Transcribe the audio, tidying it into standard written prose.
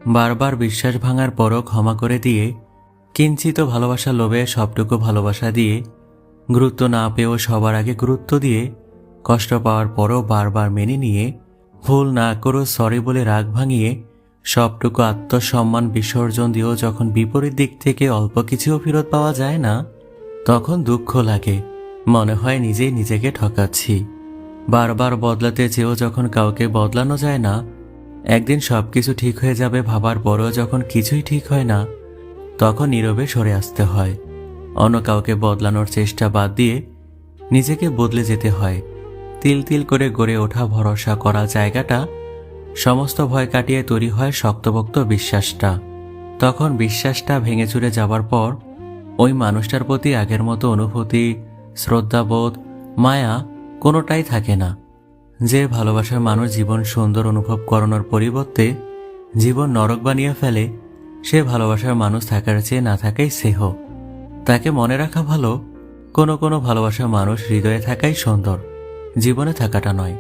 বারবার বিশ্বাস ভাঙার পরও ক্ষমা করে দিয়ে, কিঞ্চিত ভালোবাসা লোভে সবটুকু ভালোবাসা দিয়ে, গুরুত্ব না পেয়েও সবার আগে গুরুত্ব দিয়ে, কষ্ট পাওয়ার পরও বারবার মেনে নিয়ে, ভুল না করেও সরি বলে রাগ ভাঙিয়ে, সবটুকু আত্মসম্মান বিসর্জন দিয়েও যখন বিপরীত দিক থেকে অল্প কিছুও ফেরত পাওয়া যায় না, তখন দুঃখ লাগে। মনে হয় নিজেই নিজেকে ঠকাচ্ছি। বারবার বদলাতে চেয়েও যখন কাউকে বদলানো যায় না, একদিন সবকিছু ঠিক হয়ে যাবে ভাবার পরেও যখন কিছুই ঠিক হয় না, তখন নীরবে সরে আসতে হয়। অন্য কাউকে বদলানোর চেষ্টা বাদ দিয়ে নিজেকে বদলে যেতে হয়। তিল তিল করে গড়ে ওঠা ভরসা করা জায়গাটা, সমস্ত ভয় কাটিয়ে তৈরি হয় শক্তপোক্ত বিশ্বাসটা। তখন বিশ্বাসটা ভেঙে চুরে যাবার পর ওই মানুষটার প্রতি আগের মতো অনুভূতি, শ্রদ্ধাবোধ, মায়া কোনোটাই থাকে না। যে ভালোবাসার মানুষ জীবন সুন্দর অনুভব করানোর পরিবর্তে জীবন নরক বানিয়ে ফেলে, সে ভালোবাসার মানুষ থাকার চেয়ে না থাকাই শ্রেয়। তাকে মনে রাখা ভালো, কোনো কোনো ভালোবাসার মানুষ হৃদয়ে থাকাই সুন্দর, জীবনে থাকাটা নয়।